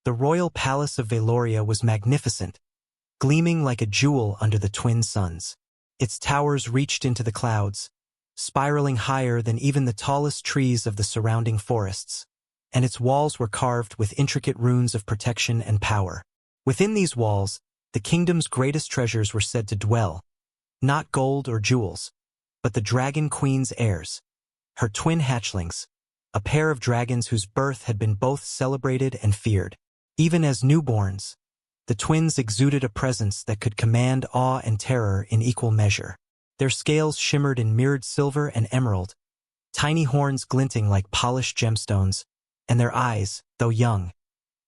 The royal palace of Valoria was magnificent, gleaming like a jewel under the twin suns. Its towers reached into the clouds, spiraling higher than even the tallest trees of the surrounding forests, and its walls were carved with intricate runes of protection and power. Within these walls, the kingdom's greatest treasures were said to dwell, not gold or jewels, but the Dragon Queen's heirs, her twin hatchlings, a pair of dragons whose birth had been both celebrated and feared. Even as newborns, the twins exuded a presence that could command awe and terror in equal measure. Their scales shimmered in mirrored silver and emerald, tiny horns glinting like polished gemstones, and their eyes, though young,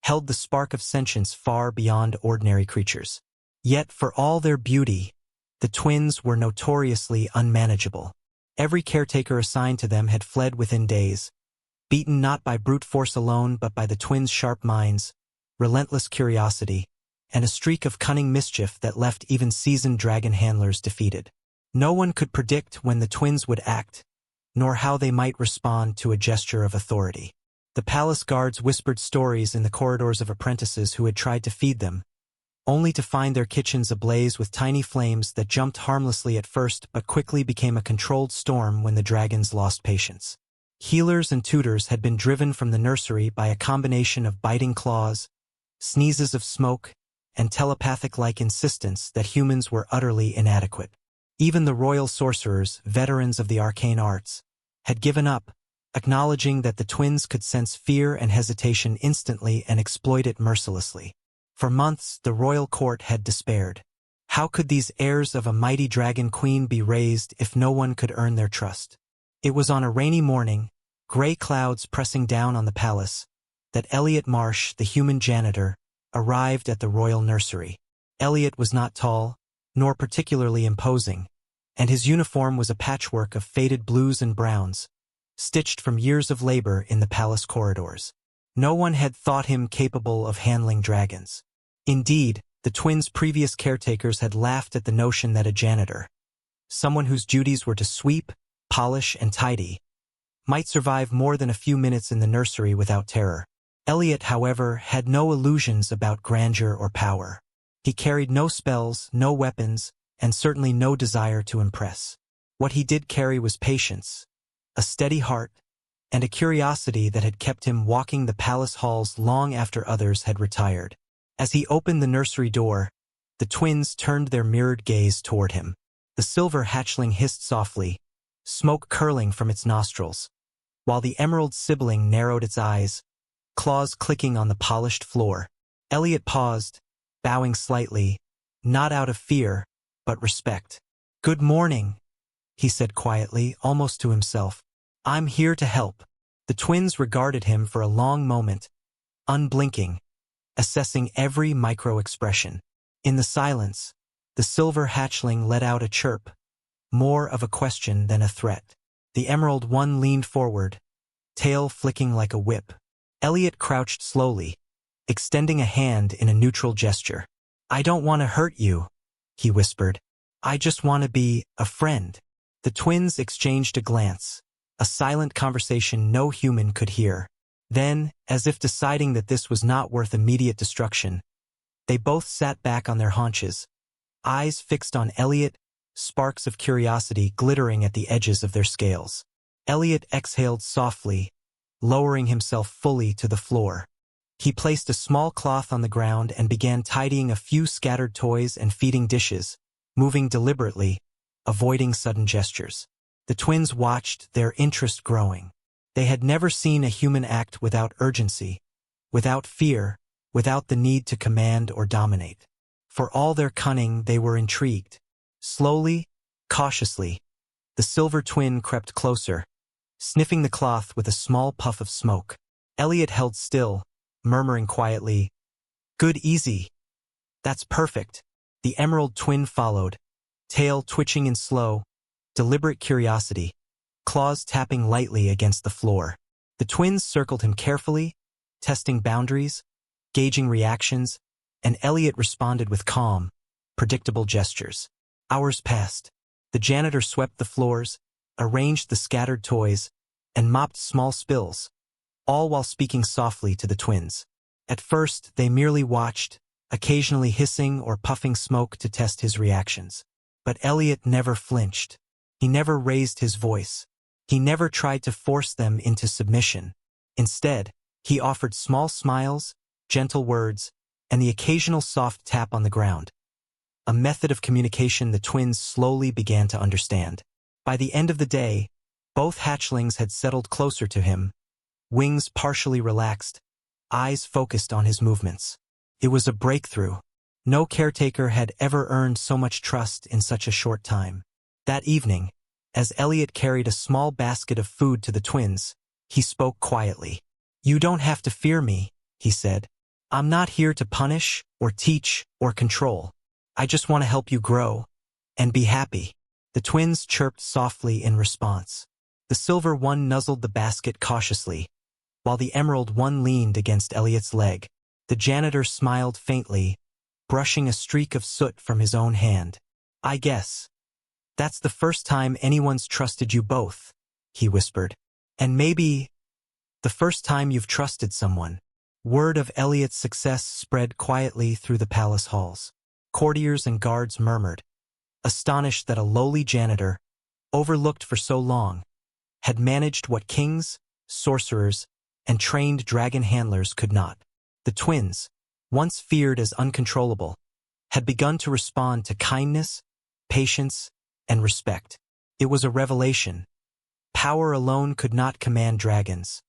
held the spark of sentience far beyond ordinary creatures. Yet for all their beauty, the twins were notoriously unmanageable. Every caretaker assigned to them had fled within days, beaten not by brute force alone but by the twins' sharp minds, relentless curiosity, and a streak of cunning mischief that left even seasoned dragon handlers defeated. No one could predict when the twins would act, nor how they might respond to a gesture of authority. The palace guards whispered stories in the corridors of apprentices who had tried to feed them, only to find their kitchens ablaze with tiny flames that jumped harmlessly at first but quickly became a controlled storm when the dragons lost patience. Healers and tutors had been driven from the nursery by a combination of biting claws, sneezes of smoke, and telepathic-like insistence that humans were utterly inadequate. Even the royal sorcerers, veterans of the arcane arts, had given up, acknowledging that the twins could sense fear and hesitation instantly and exploit it mercilessly. For months, the royal court had despaired. How could these heirs of a mighty dragon queen be raised if no one could earn their trust? It was on a rainy morning, gray clouds pressing down on the palace, that Elliot Marsh, the human janitor, arrived at the royal nursery. Elliot was not tall, nor particularly imposing, and his uniform was a patchwork of faded blues and browns, stitched from years of labor in the palace corridors. No one had thought him capable of handling dragons. Indeed, the twins' previous caretakers had laughed at the notion that a janitor, someone whose duties were to sweep, polish, and tidy, might survive more than a few minutes in the nursery without terror. Elliot, however, had no illusions about grandeur or power. He carried no spells, no weapons, and certainly no desire to impress. What he did carry was patience, a steady heart, and a curiosity that had kept him walking the palace halls long after others had retired. As he opened the nursery door, the twins turned their mirrored gaze toward him. The silver hatchling hissed softly, smoke curling from its nostrils, while the emerald sibling narrowed its eyes, claws clicking on the polished floor. Elliot paused, bowing slightly, not out of fear, but respect. "Good morning," he said quietly, almost to himself. "I'm here to help." The twins regarded him for a long moment, unblinking, assessing every micro-expression. In the silence, the silver hatchling let out a chirp, more of a question than a threat. The emerald one leaned forward, tail flicking like a whip. Elliot crouched slowly, extending a hand in a neutral gesture. "I don't want to hurt you," he whispered. "I just want to be a friend." The twins exchanged a glance, a silent conversation no human could hear. Then, as if deciding that this was not worth immediate destruction, they both sat back on their haunches, eyes fixed on Elliot, sparks of curiosity glittering at the edges of their scales. Elliot exhaled softly, lowering himself fully to the floor. He placed a small cloth on the ground and began tidying a few scattered toys and feeding dishes, moving deliberately, avoiding sudden gestures. The twins watched, their interest growing. They had never seen a human act without urgency, without fear, without the need to command or dominate. For all their cunning, they were intrigued. Slowly, cautiously, the silver twin crept closer, sniffing the cloth with a small puff of smoke. Elliot held still, murmuring quietly, "Good, easy. That's perfect." The emerald twin followed, tail twitching in slow, deliberate curiosity, claws tapping lightly against the floor. The twins circled him carefully, testing boundaries, gauging reactions, and Elliot responded with calm, predictable gestures. Hours passed. The janitor swept the floors, arranged the scattered toys, and mopped small spills, all while speaking softly to the twins. At first, they merely watched, occasionally hissing or puffing smoke to test his reactions. But Elliot never flinched. He never raised his voice. He never tried to force them into submission. Instead, he offered small smiles, gentle words, and the occasional soft tap on the ground. A method of communication the twins slowly began to understand. By the end of the day, both hatchlings had settled closer to him, wings partially relaxed, eyes focused on his movements. It was a breakthrough. No caretaker had ever earned so much trust in such a short time. That evening, as Elliot carried a small basket of food to the twins, he spoke quietly. "You don't have to fear me," he said. "I'm not here to punish, or teach, or control. I just want to help you grow and be happy." The twins chirped softly in response. The silver one nuzzled the basket cautiously, while the emerald one leaned against Elliot's leg. The janitor smiled faintly, brushing a streak of soot from his own hand. "I guess that's the first time anyone's trusted you both," he whispered. "And maybe the first time you've trusted someone." Word of Elliot's success spread quietly through the palace halls. Courtiers and guards murmured, astonished that a lowly janitor, overlooked for so long, had managed what kings, sorcerers, and trained dragon handlers could not. The twins, once feared as uncontrollable, had begun to respond to kindness, patience, and respect. It was a revelation. Power alone could not command dragons.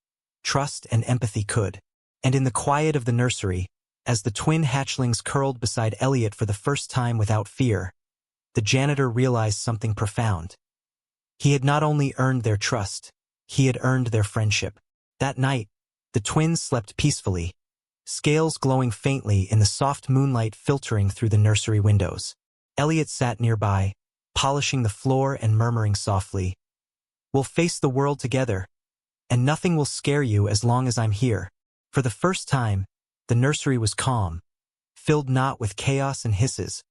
Trust and empathy could. And in the quiet of the nursery, as the twin hatchlings curled beside Elliot for the first time without fear, the janitor realized something profound. He had not only earned their trust, he had earned their friendship. That night, the twins slept peacefully, scales glowing faintly in the soft moonlight filtering through the nursery windows. Elliot sat nearby, polishing the floor and murmuring softly, "We'll face the world together, and nothing will scare you as long as I'm here." For the first time, the nursery was calm, filled not with chaos and hisses,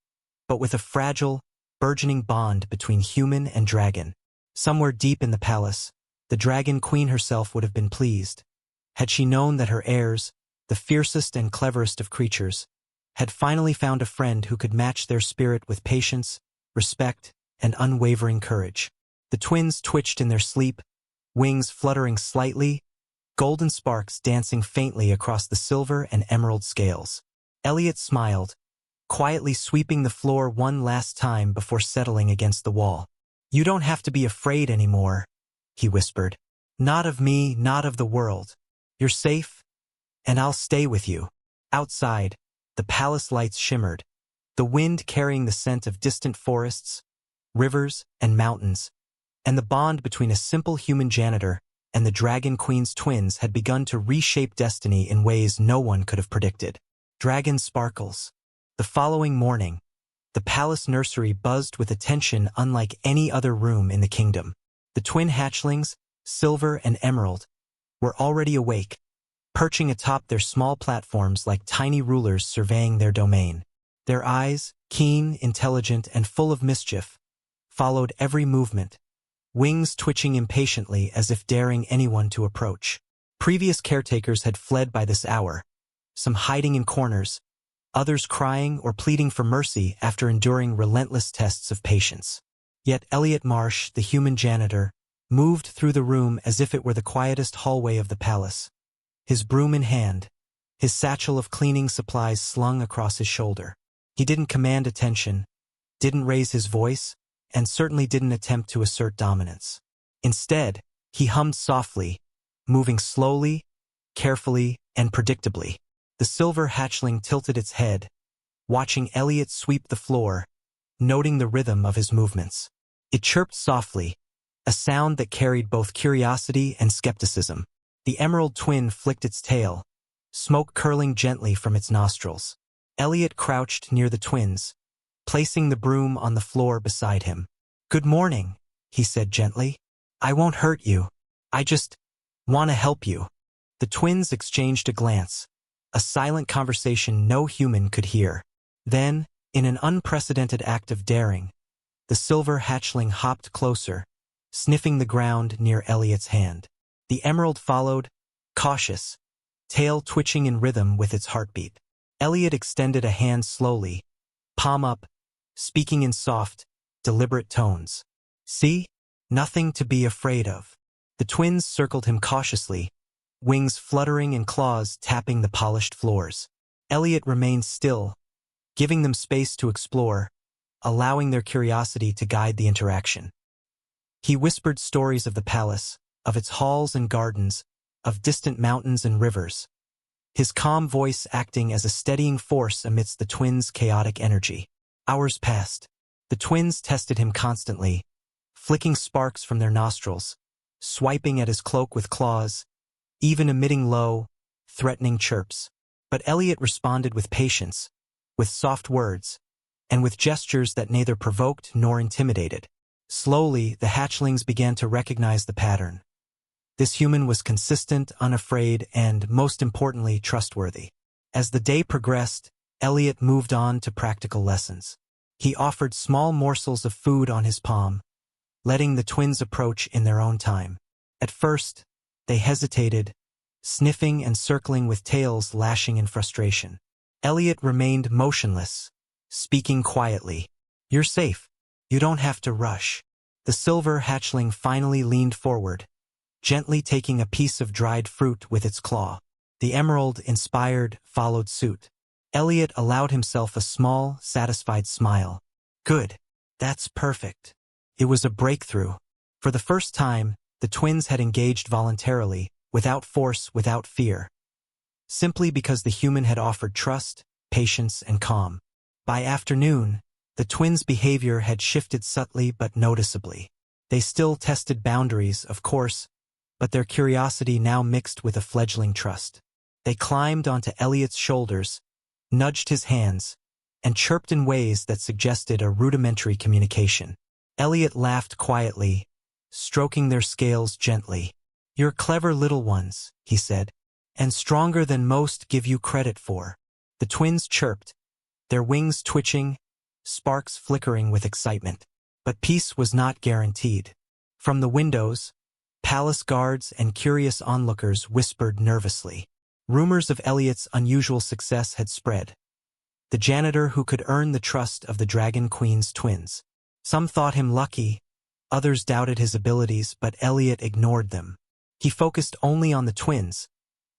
but with a fragile, burgeoning bond between human and dragon. Somewhere deep in the palace, the dragon queen herself would have been pleased, had she known that her heirs, the fiercest and cleverest of creatures, had finally found a friend who could match their spirit with patience, respect, and unwavering courage. The twins twitched in their sleep, wings fluttering slightly, golden sparks dancing faintly across the silver and emerald scales. Elliot smiled, quietly sweeping the floor one last time before settling against the wall. "You don't have to be afraid anymore," he whispered. "Not of me, not of the world. You're safe, and I'll stay with you." Outside, the palace lights shimmered, the wind carrying the scent of distant forests, rivers, and mountains, and the bond between a simple human janitor and the Dragon Queen's twins had begun to reshape destiny in ways no one could have predicted. Dragon sparkles. The following morning, the palace nursery buzzed with attention unlike any other room in the kingdom. The twin hatchlings, Silver and Emerald, were already awake, perching atop their small platforms like tiny rulers surveying their domain. Their eyes, keen, intelligent, and full of mischief, followed every movement, wings twitching impatiently as if daring anyone to approach. Previous caretakers had fled by this hour, some hiding in corners, others crying or pleading for mercy after enduring relentless tests of patience. Yet Elliot Marsh, the human janitor, moved through the room as if it were the quietest hallway of the palace, his broom in hand, his satchel of cleaning supplies slung across his shoulder. He didn't command attention, didn't raise his voice, and certainly didn't attempt to assert dominance. Instead, he hummed softly, moving slowly, carefully, and predictably. The silver hatchling tilted its head, watching Elliot sweep the floor, noting the rhythm of his movements. It chirped softly, a sound that carried both curiosity and skepticism. The emerald twin flicked its tail, smoke curling gently from its nostrils. Elliot crouched near the twins, placing the broom on the floor beside him. "Good morning," he said gently. "I won't hurt you. I just want to help you." The twins exchanged a glance, a silent conversation no human could hear. Then, in an unprecedented act of daring, the silver hatchling hopped closer, sniffing the ground near Elliot's hand. The emerald followed, cautious, tail twitching in rhythm with its heartbeat. Elliot extended a hand slowly, palm up, speaking in soft, deliberate tones. "See? Nothing to be afraid of." The twins circled him cautiously, wings fluttering and claws tapping the polished floors. Elliot remained still, giving them space to explore, allowing their curiosity to guide the interaction. He whispered stories of the palace, of its halls and gardens, of distant mountains and rivers, his calm voice acting as a steadying force amidst the twins' chaotic energy. Hours passed. The twins tested him constantly, flicking sparks from their nostrils, swiping at his cloak with claws, even emitting low, threatening chirps. But Elliot responded with patience, with soft words, and with gestures that neither provoked nor intimidated. Slowly, the hatchlings began to recognize the pattern. This human was consistent, unafraid, and, most importantly, trustworthy. As the day progressed, Elliot moved on to practical lessons. He offered small morsels of food on his palm, letting the twins approach in their own time. At first, they hesitated, sniffing and circling with tails lashing in frustration. Elliot remained motionless, speaking quietly. "You're safe. You don't have to rush." The silver hatchling finally leaned forward, gently taking a piece of dried fruit with its claw. The emerald, inspired, followed suit. Elliot allowed himself a small, satisfied smile. "Good. That's perfect." It was a breakthrough. For the first time, the twins had engaged voluntarily, without force, without fear. Simply because the human had offered trust, patience, and calm. By afternoon, the twins' behavior had shifted subtly but noticeably. They still tested boundaries, of course, but their curiosity now mixed with a fledgling trust. They climbed onto Elliot's shoulders, nudged his hands, and chirped in ways that suggested a rudimentary communication. Elliot laughed quietly, stroking their scales gently. "You're clever little ones," he said, "and stronger than most give you credit for." The twins chirped, their wings twitching, sparks flickering with excitement. But peace was not guaranteed. From the windows, palace guards and curious onlookers whispered nervously. Rumors of Elliot's unusual success had spread. The janitor who could earn the trust of the Dragon Queen's twins. Some thought him lucky, others doubted his abilities, but Elliot ignored them. He focused only on the twins,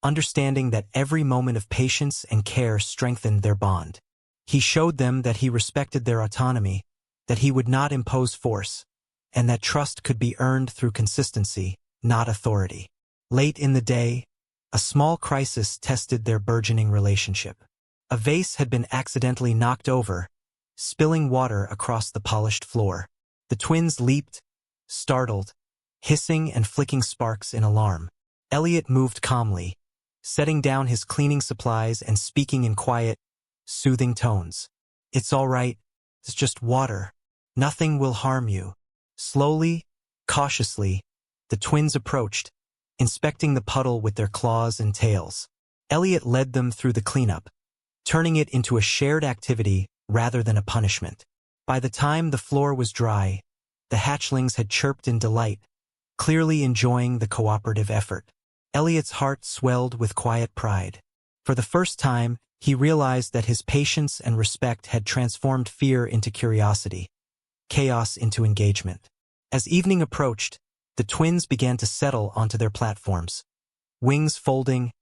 understanding that every moment of patience and care strengthened their bond. He showed them that he respected their autonomy, that he would not impose force, and that trust could be earned through consistency, not authority. Late in the day, a small crisis tested their burgeoning relationship. A vase had been accidentally knocked over, spilling water across the polished floor. The twins leaped, startled, hissing and flicking sparks in alarm. Elliot moved calmly, setting down his cleaning supplies and speaking in quiet, soothing tones. "It's all right. It's just water. Nothing will harm you." Slowly, cautiously, the twins approached, inspecting the puddle with their claws and tails. Elliot led them through the cleanup, turning it into a shared activity rather than a punishment. By the time the floor was dry, the hatchlings had chirped in delight, clearly enjoying the cooperative effort. Elliot's heart swelled with quiet pride. For the first time, he realized that his patience and respect had transformed fear into curiosity, chaos into engagement. As evening approached, the twins began to settle onto their platforms, wings folding,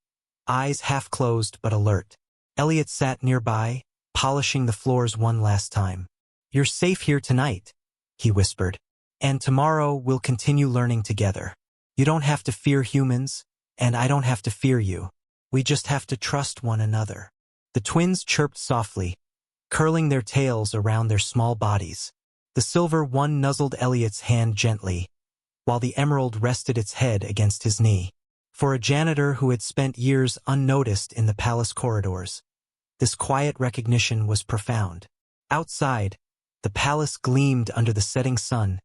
eyes half closed but alert. Elliot sat nearby, polishing the floors one last time. "You're safe here tonight," he whispered, "and tomorrow we'll continue learning together. You don't have to fear humans, and I don't have to fear you. We just have to trust one another." The twins chirped softly, curling their tails around their small bodies. The silver one nuzzled Elliot's hand gently, while the emerald rested its head against his knee. For a janitor who had spent years unnoticed in the palace corridors, this quiet recognition was profound. Outside, the palace gleamed under the setting sun,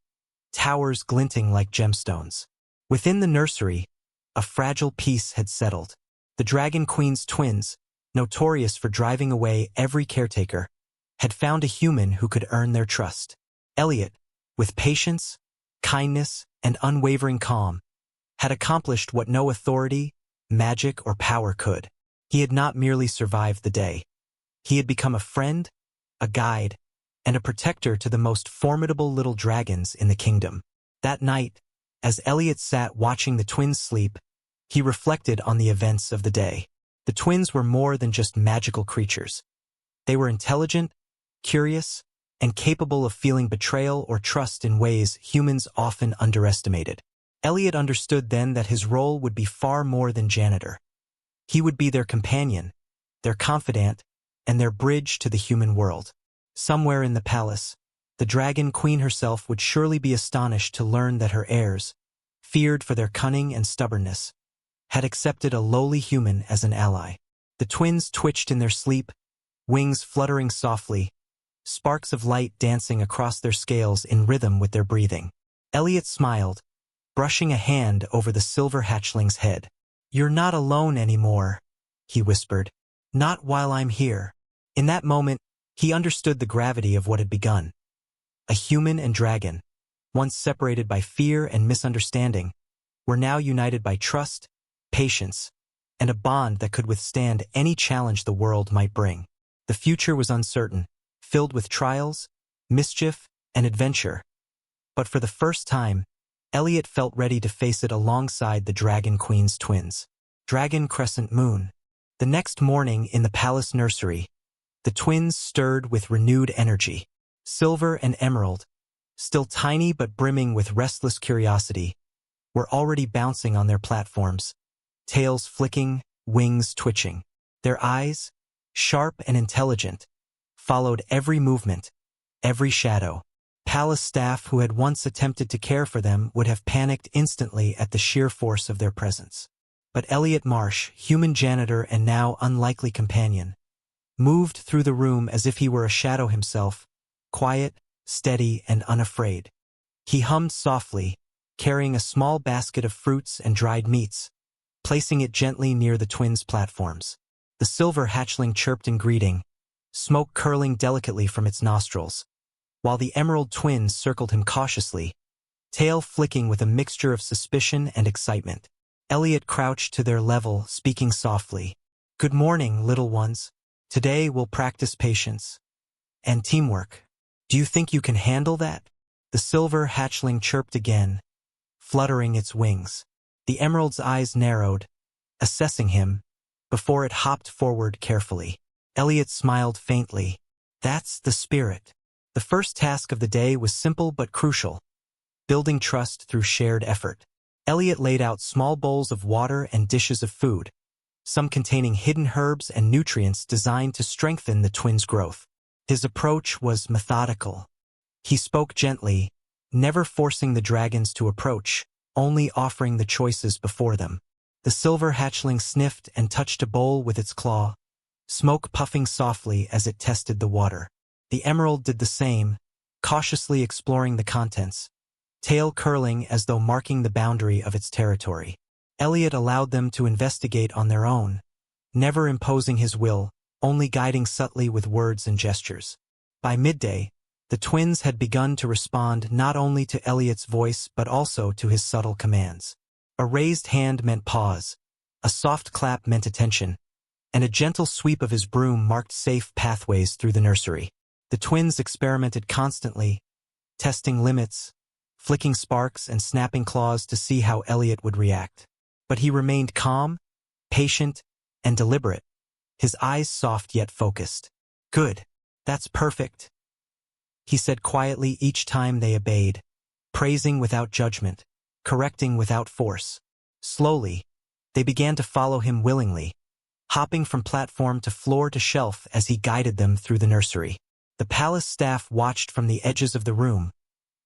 towers glinting like gemstones. Within the nursery, a fragile peace had settled. The Dragon Queen's twins, notorious for driving away every caretaker, had found a human who could earn their trust. Elliot, with patience, kindness, and unwavering calm, had accomplished what no authority, magic, or power could. He had not merely survived the day. He had become a friend, a guide, and a protector to the most formidable little dragons in the kingdom. That night, as Elliot sat watching the twins sleep, he reflected on the events of the day. The twins were more than just magical creatures. They were intelligent, curious, and capable of feeling betrayal or trust in ways humans often underestimated. Elliot understood then that his role would be far more than janitor. He would be their companion, their confidant, and their bridge to the human world. Somewhere in the palace, the Dragon Queen herself would surely be astonished to learn that her heirs, feared for their cunning and stubbornness, had accepted a lowly human as an ally. The twins twitched in their sleep, wings fluttering softly, sparks of light dancing across their scales in rhythm with their breathing. Elliot smiled, brushing a hand over the silver hatchling's head. "You're not alone anymore," he whispered. "Not while I'm here." In that moment, he understood the gravity of what had begun. A human and dragon, once separated by fear and misunderstanding, were now united by trust, patience, and a bond that could withstand any challenge the world might bring. The future was uncertain, filled with trials, mischief, and adventure. But for the first time, Elliot felt ready to face it alongside the Dragon Queen's twins. Dragon Crescent Moon. The next morning in the palace nursery, the twins stirred with renewed energy. Silver and Emerald, still tiny but brimming with restless curiosity, were already bouncing on their platforms, tails flicking, wings twitching. Their eyes, sharp and intelligent, followed every movement, every shadow. Palace staff who had once attempted to care for them would have panicked instantly at the sheer force of their presence. But Elliot Marsh, human janitor and now unlikely companion, moved through the room as if he were a shadow himself, quiet, steady, and unafraid. He hummed softly, carrying a small basket of fruits and dried meats, placing it gently near the twins' platforms. The silver hatchling chirped in greeting, smoke curling delicately from its nostrils, while the emerald twins circled him cautiously, tail flicking with a mixture of suspicion and excitement. Elliot crouched to their level, speaking softly. "Good morning, little ones. Today we'll practice patience and teamwork. Do you think you can handle that?" The silver hatchling chirped again, fluttering its wings. The emerald's eyes narrowed, assessing him, before it hopped forward carefully. Elliot smiled faintly. That's the spirit. The first task of the day was simple but crucial, building trust through shared effort. Elliot laid out small bowls of water and dishes of food, some containing hidden herbs and nutrients designed to strengthen the twins' growth. His approach was methodical. He spoke gently, never forcing the dragons to approach, only offering the choices before them. The silver hatchling sniffed and touched a bowl with its claw, smoke puffing softly as it tested the water. The emerald did the same, cautiously exploring the contents, tail curling as though marking the boundary of its territory. Elliot allowed them to investigate on their own, never imposing his will, only guiding subtly with words and gestures. By midday, the twins had begun to respond not only to Elliot's voice but also to his subtle commands. A raised hand meant pause, a soft clap meant attention, and a gentle sweep of his broom marked safe pathways through the nursery. The twins experimented constantly, testing limits, flicking sparks and snapping claws to see how Elliot would react. But he remained calm, patient, and deliberate, his eyes soft yet focused. "Good. That's perfect," he said quietly each time they obeyed, praising without judgment, correcting without force. Slowly, they began to follow him willingly, hopping from platform to floor to shelf as he guided them through the nursery. The palace staff watched from the edges of the room,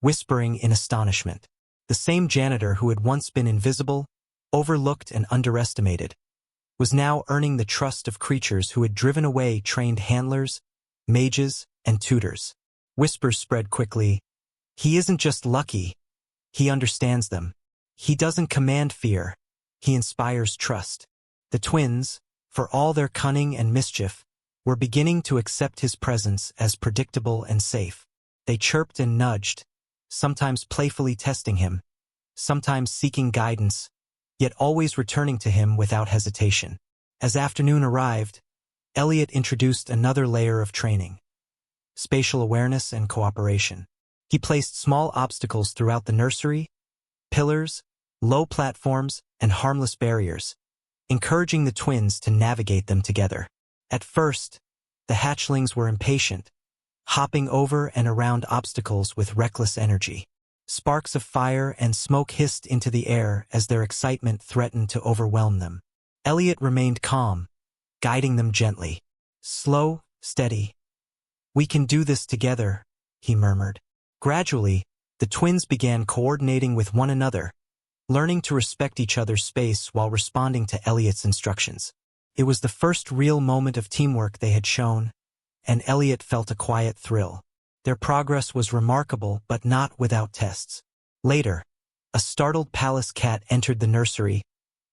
whispering in astonishment. The same janitor who had once been invisible, overlooked and underestimated, was now earning the trust of creatures who had driven away trained handlers, mages, and tutors. Whispers spread quickly. "He isn't just lucky. He understands them. He doesn't command fear. He inspires trust." The twins, for all their cunning and mischief, were beginning to accept his presence as predictable and safe. They chirped and nudged, sometimes playfully testing him, sometimes seeking guidance, yet always returning to him without hesitation. As afternoon arrived, Elliot introduced another layer of training: spatial awareness and cooperation. He placed small obstacles throughout the nursery, pillars, low platforms, and harmless barriers, encouraging the twins to navigate them together. At first, the hatchlings were impatient, hopping over and around obstacles with reckless energy. Sparks of fire and smoke hissed into the air as their excitement threatened to overwhelm them. Elliot remained calm, guiding them gently. "Slow, steady. We can do this together," he murmured. Gradually, the twins began coordinating with one another, learning to respect each other's space while responding to Elliot's instructions. It was the first real moment of teamwork they had shown, and Elliot felt a quiet thrill. Their progress was remarkable, but not without tests. Later, a startled palace cat entered the nursery,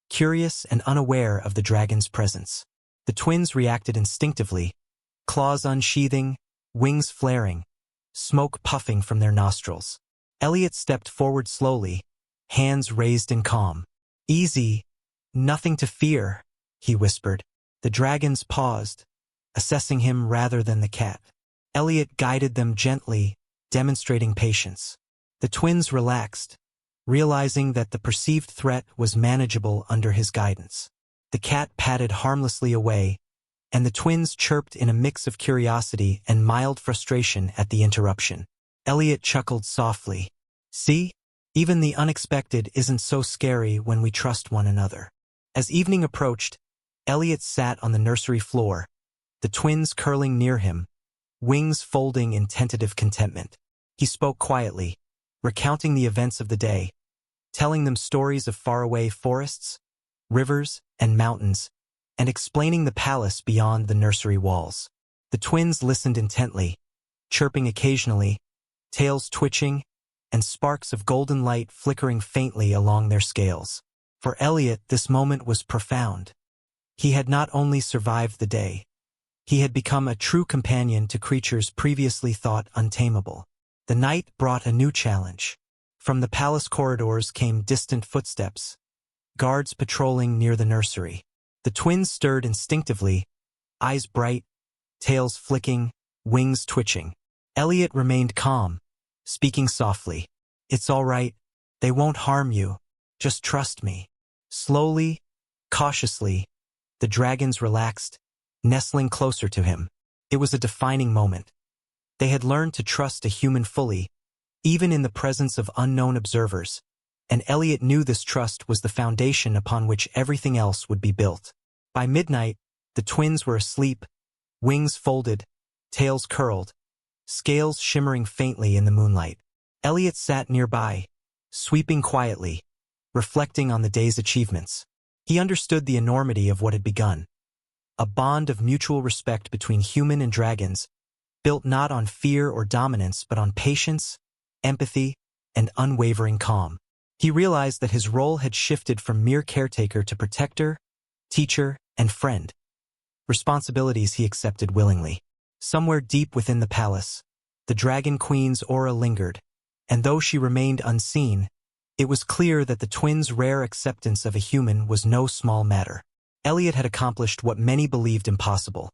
curious and unaware of the dragon's presence. The twins reacted instinctively, claws unsheathing, wings flaring, smoke puffing from their nostrils. Elliot stepped forward slowly, hands raised in calm. "Easy, nothing to fear," he whispered. The dragons paused, assessing him rather than the cat. Elliot guided them gently, demonstrating patience. The twins relaxed, realizing that the perceived threat was manageable under his guidance. The cat padded harmlessly away, and the twins chirped in a mix of curiosity and mild frustration at the interruption. Elliot chuckled softly. "See? Even the unexpected isn't so scary when we trust one another." As evening approached, Elliot sat on the nursery floor, the twins curling near him, wings folding in tentative contentment. He spoke quietly, recounting the events of the day, telling them stories of faraway forests, rivers, and mountains, and explaining the palace beyond the nursery walls. The twins listened intently, chirping occasionally, tails twitching, and sparks of golden light flickering faintly along their scales. For Elliot, this moment was profound. He had not only survived the day, he had become a true companion to creatures previously thought untamable. The night brought a new challenge. From the palace corridors came distant footsteps, guards patrolling near the nursery. The twins stirred instinctively, eyes bright, tails flicking, wings twitching. Elliot remained calm, speaking softly. "It's all right. They won't harm you. Just trust me." Slowly, cautiously, the dragons relaxed, nestling closer to him. It was a defining moment. They had learned to trust a human fully, even in the presence of unknown observers, and Elliot knew this trust was the foundation upon which everything else would be built. By midnight, the twins were asleep, wings folded, tails curled, scales shimmering faintly in the moonlight. Elliot sat nearby, sweeping quietly, reflecting on the day's achievements. He understood the enormity of what had begun. A bond of mutual respect between human and dragons, built not on fear or dominance but on patience, empathy, and unwavering calm. He realized that his role had shifted from mere caretaker to protector, teacher, and friend. Responsibilities he accepted willingly. Somewhere deep within the palace, the Dragon Queen's aura lingered, and though she remained unseen, it was clear that the twins' rare acceptance of a human was no small matter. Elliot had accomplished what many believed impossible.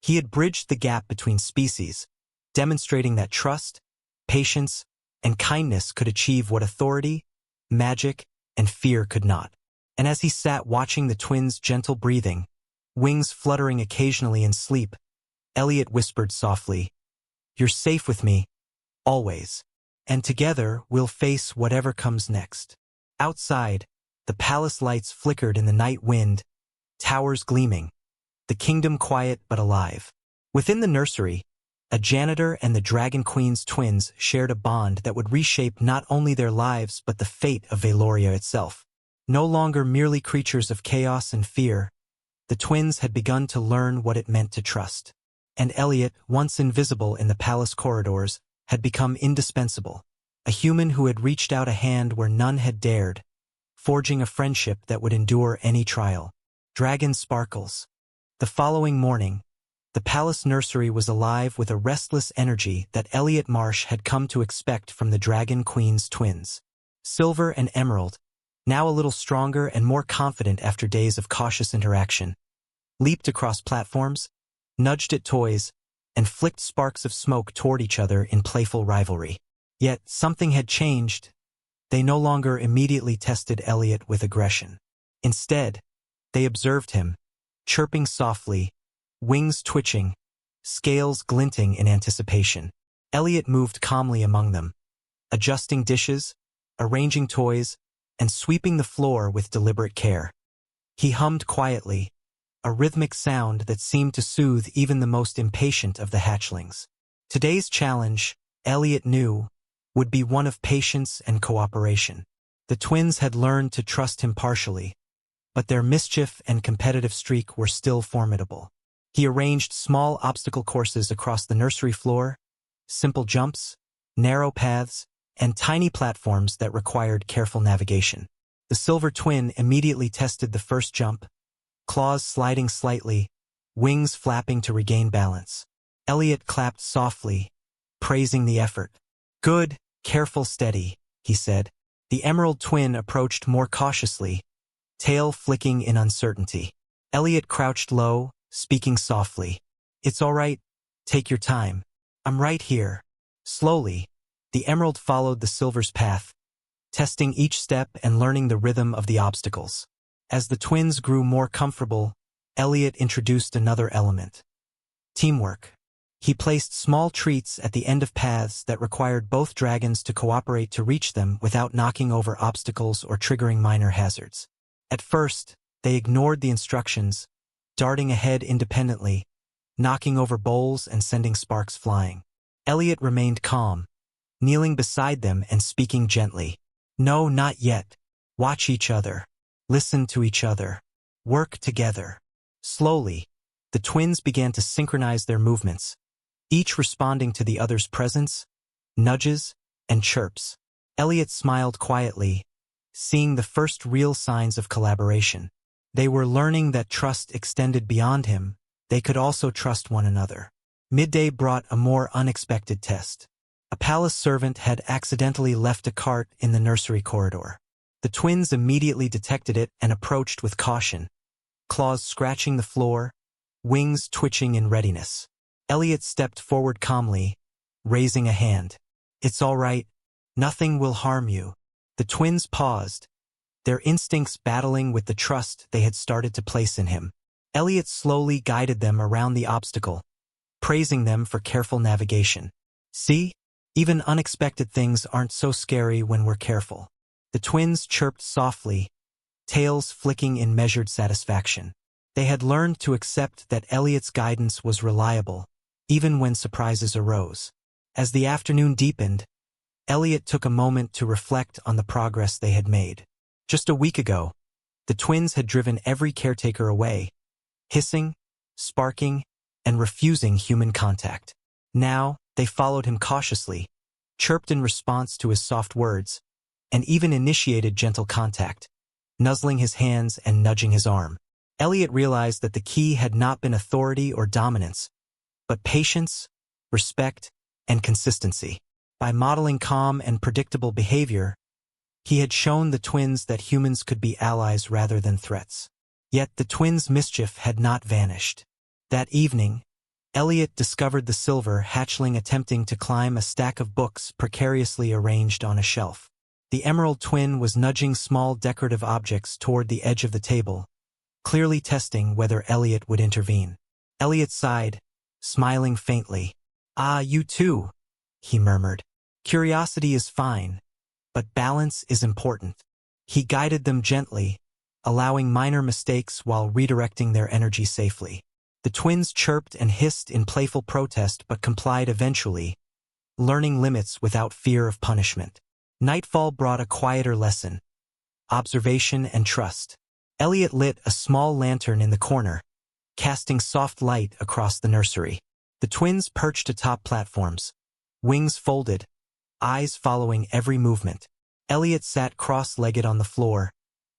He had bridged the gap between species, demonstrating that trust, patience, and kindness could achieve what authority, magic, and fear could not. And as he sat watching the twins' gentle breathing, wings fluttering occasionally in sleep, Elliot whispered softly, "You're safe with me, always. And together we'll face whatever comes next." Outside, the palace lights flickered in the night wind, towers gleaming, the kingdom quiet but alive. Within the nursery, a janitor and the Dragon Queen's twins shared a bond that would reshape not only their lives but the fate of Valoria itself. No longer merely creatures of chaos and fear, the twins had begun to learn what it meant to trust. And Elliot, once invisible in the palace corridors, had become indispensable, a human who had reached out a hand where none had dared, forging a friendship that would endure any trial. Dragon sparkles. The following morning, the palace nursery was alive with a restless energy that Elliot Marsh had come to expect from the Dragon Queen's twins. Silver and emerald, now a little stronger and more confident after days of cautious interaction, leaped across platforms, nudged at toys, and flicked sparks of smoke toward each other in playful rivalry. Yet something had changed. They no longer immediately tested Elliot with aggression. Instead, they observed him, chirping softly, wings twitching, scales glinting in anticipation. Elliot moved calmly among them, adjusting dishes, arranging toys, and sweeping the floor with deliberate care. He hummed quietly, a rhythmic sound that seemed to soothe even the most impatient of the hatchlings. Today's challenge, Elliot knew, would be one of patience and cooperation. The twins had learned to trust him partially, but their mischief and competitive streak were still formidable. He arranged small obstacle courses across the nursery floor, simple jumps, narrow paths, and tiny platforms that required careful navigation. The silver twin immediately tested the first jump, claws sliding slightly, wings flapping to regain balance. Elliot clapped softly, praising the effort. "Good, careful, steady," he said. The emerald twin approached more cautiously, tail flicking in uncertainty. Elliot crouched low, speaking softly. "It's all right. Take your time. I'm right here." Slowly, the emerald followed the silver's path, testing each step and learning the rhythm of the obstacles. As the twins grew more comfortable, Elliot introduced another element: teamwork. He placed small treats at the end of paths that required both dragons to cooperate to reach them without knocking over obstacles or triggering minor hazards. At first, they ignored the instructions, darting ahead independently, knocking over bowls and sending sparks flying. Elliot remained calm, kneeling beside them and speaking gently. "No, not yet. Watch each other. Listen to each other. Work together." Slowly, the twins began to synchronize their movements, each responding to the other's presence, nudges, and chirps. Elliot smiled quietly, seeing the first real signs of collaboration. They were learning that trust extended beyond him. They could also trust one another. Midday brought a more unexpected test. A palace servant had accidentally left a cart in the nursery corridor. The twins immediately detected it and approached with caution, claws scratching the floor, wings twitching in readiness. Elliot stepped forward calmly, raising a hand. "It's all right. Nothing will harm you." The twins paused, their instincts battling with the trust they had started to place in him. Elliot slowly guided them around the obstacle, praising them for careful navigation. "See? Even unexpected things aren't so scary when we're careful." The twins chirped softly, tails flicking in measured satisfaction. They had learned to accept that Elliot's guidance was reliable, even when surprises arose. As the afternoon deepened, Elliot took a moment to reflect on the progress they had made. Just a week ago, the twins had driven every caretaker away, hissing, sparking, and refusing human contact. Now, they followed him cautiously, chirped in response to his soft words, and even initiated gentle contact, nuzzling his hands and nudging his arm. Elliot realized that the key had not been authority or dominance, but patience, respect, and consistency. By modeling calm and predictable behavior, he had shown the twins that humans could be allies rather than threats. Yet the twins' mischief had not vanished. That evening, Elliot discovered the silver hatchling attempting to climb a stack of books precariously arranged on a shelf. The emerald twin was nudging small decorative objects toward the edge of the table, clearly testing whether Elliot would intervene. Elliot sighed, smiling faintly. "Ah, you too," he murmured. "Curiosity is fine, but balance is important." He guided them gently, allowing minor mistakes while redirecting their energy safely. The twins chirped and hissed in playful protest but complied eventually, learning limits without fear of punishment. Nightfall brought a quieter lesson: observation and trust. Elliot lit a small lantern in the corner, casting soft light across the nursery. The twins perched atop platforms, wings folded, eyes following every movement. Elliot sat cross-legged on the floor,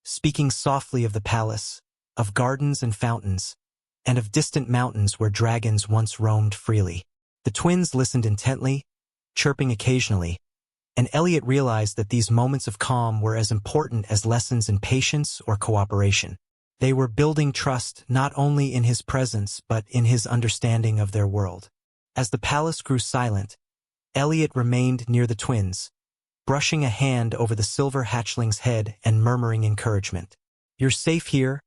speaking softly of the palace, of gardens and fountains, and of distant mountains where dragons once roamed freely. The twins listened intently, chirping occasionally, and Elliot realized that these moments of calm were as important as lessons in patience or cooperation. They were building trust not only in his presence but in his understanding of their world. As the palace grew silent, Elliot remained near the twins, brushing a hand over the silver hatchling's head and murmuring encouragement. "You're safe here,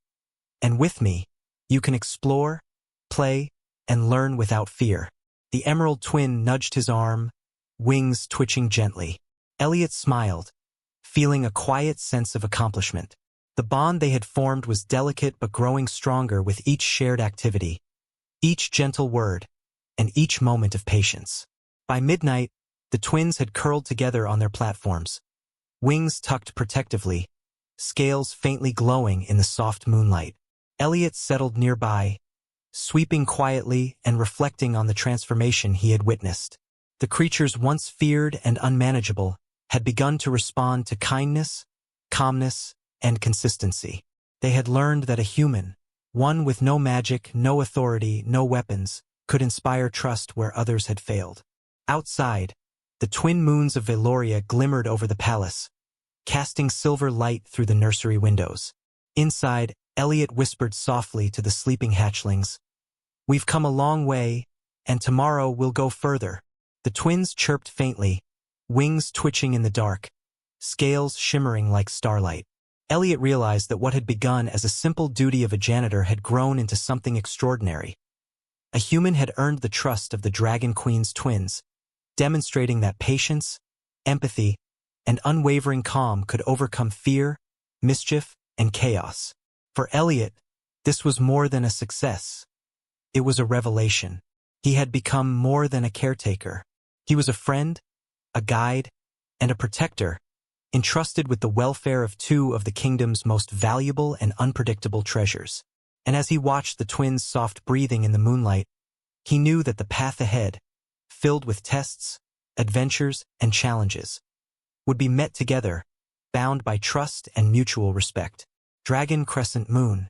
and with me, you can explore, play, and learn without fear." The emerald twin nudged his arm, wings twitching gently. Elliot smiled, feeling a quiet sense of accomplishment. The bond they had formed was delicate but growing stronger with each shared activity, each gentle word, and each moment of patience. By midnight, the twins had curled together on their platforms, wings tucked protectively, scales faintly glowing in the soft moonlight. Elliot settled nearby, sweeping quietly and reflecting on the transformation he had witnessed. The creatures once feared and unmanageable had begun to respond to kindness, calmness, and consistency. They had learned that a human, one with no magic, no authority, no weapons, could inspire trust where others had failed. Outside, the twin moons of Veloria glimmered over the palace, casting silver light through the nursery windows. Inside, Elliot whispered softly to the sleeping hatchlings, "We've come a long way, and tomorrow we'll go further." The twins chirped faintly, wings twitching in the dark, scales shimmering like starlight. Elliot realized that what had begun as a simple duty of a janitor had grown into something extraordinary. A human had earned the trust of the Dragon Queen's twins, demonstrating that patience, empathy, and unwavering calm could overcome fear, mischief, and chaos. For Elliot, this was more than a success. It was a revelation. He had become more than a caretaker. He was a friend, a guide, and a protector, entrusted with the welfare of two of the kingdom's most valuable and unpredictable treasures. And as he watched the twins' soft breathing in the moonlight, he knew that the path ahead, filled with tests, adventures, and challenges, would be met together, bound by trust and mutual respect. Dragon Crescent Moon.